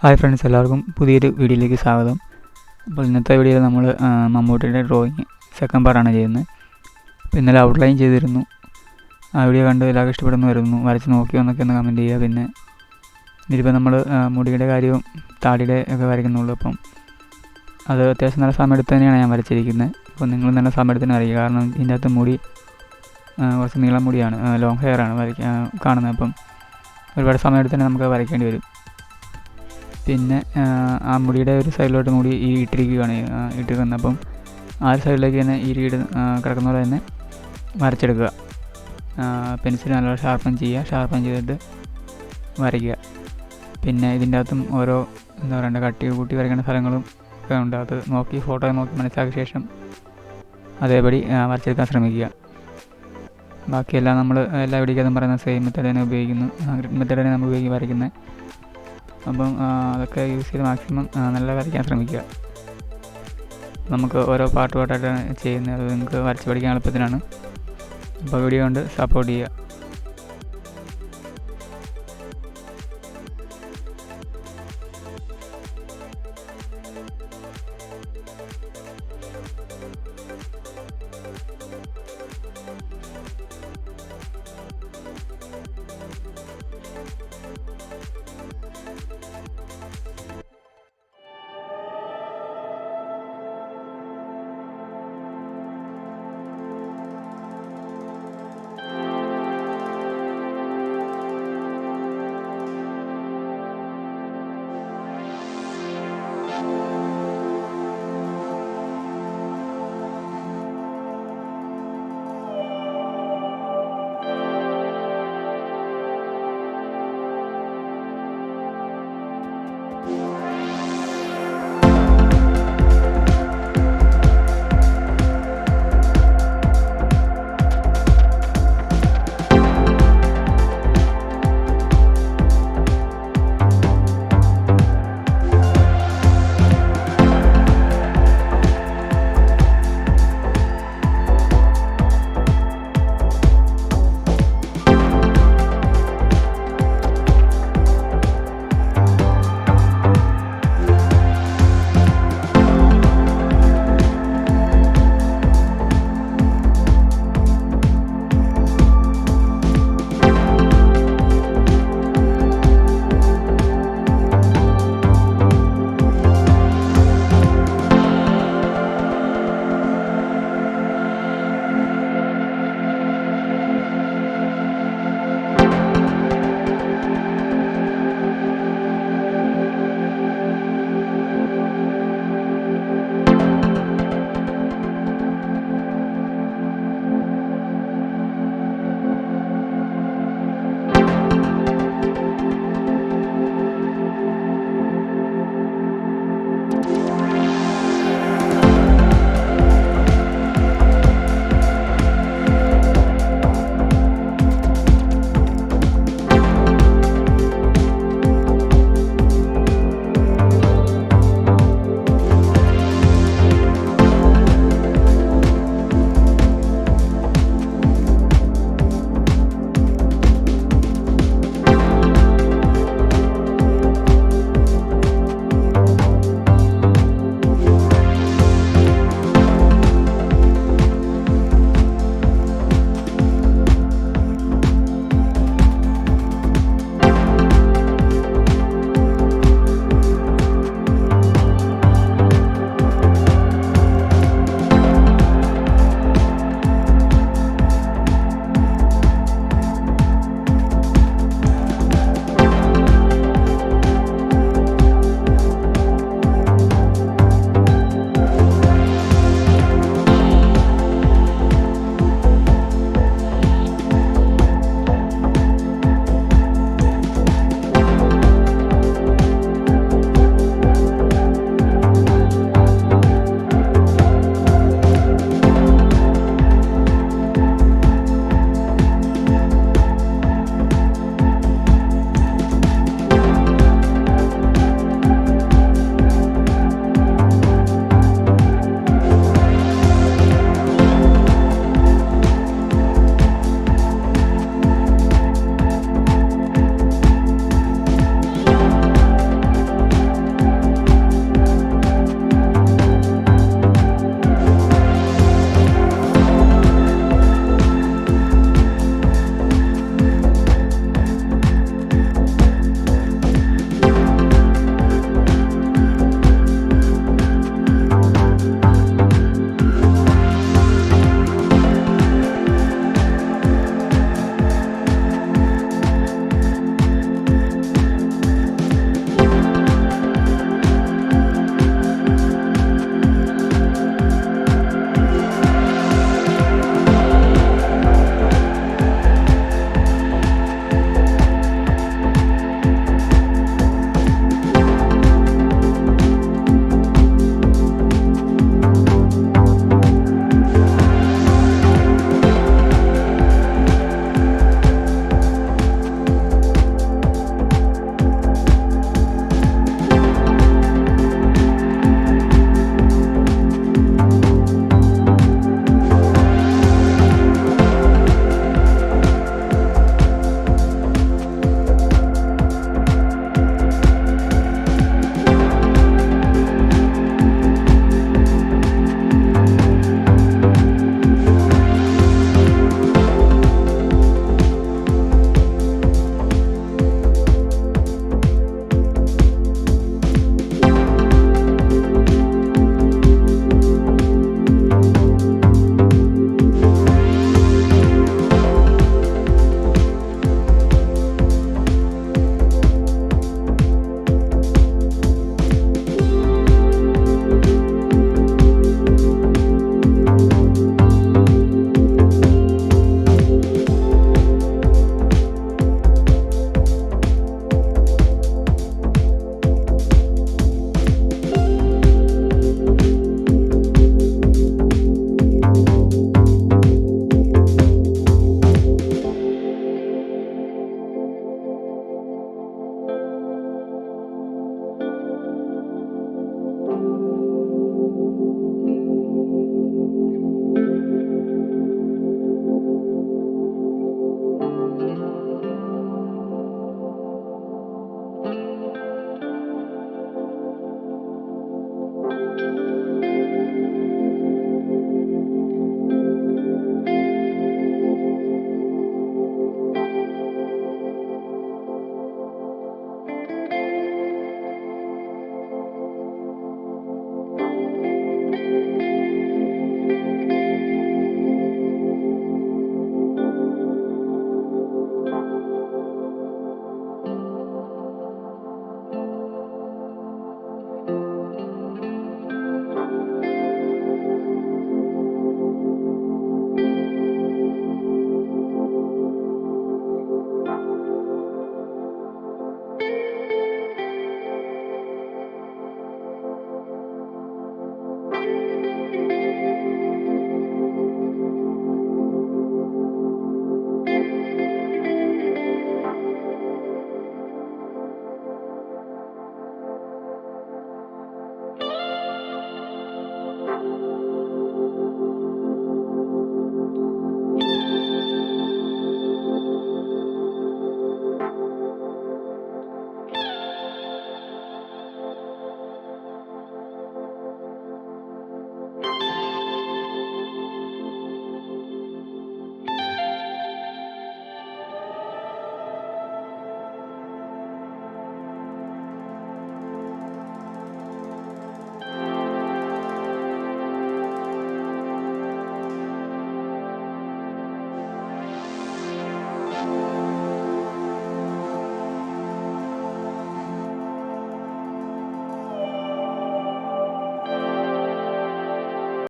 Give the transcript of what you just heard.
Hi friends, എല്ലാവർക്കും പുതിയൊരു വീഡിയോയിലേക്ക് സ്വാഗതം. അപ്പോൾ ഇന്നത്തെ വീഡിയോയിൽ നമ്മൾ മമ്മൂട്ടിയുടെ ഡ്രോയിങ് സെക്കൻഡ് പാർട്ടാണ് ചെയ്യുന്നത്. അപ്പോൾ ഇന്നലെ ഔട്ട്ലൈൻ ചെയ്തിരുന്നു. ആ വീഡിയോ കണ്ട് എല്ലാവർക്കും ഇഷ്ടപ്പെടുന്നു വരുന്നു. വരച്ച് നോക്കിയോ എന്നൊക്കെ ഒന്ന് കമൻറ്റ് ചെയ്യുക. പിന്നെ ഇതിലിപ്പോൾ നമ്മൾ മുടിയുടെ കാര്യവും താടിയുടെ ഒക്കെ വരയ്ക്കുന്നുള്ളൂ. അപ്പം അത് അത്യാവശ്യം നല്ല സമയം എടുത്ത് തന്നെയാണ് ഞാൻ വരച്ചിരിക്കുന്നത്. അപ്പോൾ നിങ്ങൾ നല്ല സമയം എടുത്ത് തന്നെ വരയ്ക്കുക. കാരണം ഇതിൻ്റെ അകത്ത് മുടി കുറച്ച് നീളം മുടിയാണ്, ലോങ് ഹെയർ ആണ് കാണുന്നത്. അപ്പം ഒരുപാട് സമയം എടുത്ത് തന്നെ നമുക്ക് വരയ്ക്കേണ്ടി വരും. പിന്നെ ആ മുടിയുടെ ഒരു സൈഡിലോട്ട് മുടി ഇട്ടിരിക്കുന്നത്. അപ്പം ആ ഒരു സൈഡിലേക്ക് തന്നെ കിടക്കുന്ന പോലെ തന്നെ വരച്ചെടുക്കുക. പെൻസിൽ നല്ല ഷാർപ്പൻ ചെയ്തിട്ട് വരയ്ക്കുക. പിന്നെ ഇതിൻ്റെ അകത്തും ഓരോ കട്ടി കൂട്ടി വരയ്ക്കേണ്ട സ്ഥലങ്ങളും ഒക്കെ ഉണ്ട്. അത് ഫോട്ടോ നോക്കി മനസ്സിലാക്കിയ ശേഷം അതേപടി വരച്ചെടുക്കാൻ ശ്രമിക്കുക. ബാക്കിയെല്ലാം നമ്മൾ എല്ലാ വീഡിയോക്കതും പറയുന്ന സെയിം മെത്തേഡ് തന്നെ നമ്മൾ വരയ്ക്കുന്നത്. അപ്പം അതൊക്കെ യൂസ് ചെയ്ത് മാക്സിമം നല്ല വരയ്ക്കാൻ ശ്രമിക്കുക. നമുക്ക് ഓരോ പാർട്ടായിട്ടാണ് ചെയ്യുന്നത്. അത് നിങ്ങൾക്ക് വരച്ച് പഠിക്കാൻ എളുപ്പത്തിനാണ്. അപ്പോൾ വീഡിയോ കൊണ്ട് സപ്പോർട്ട് ചെയ്യുക.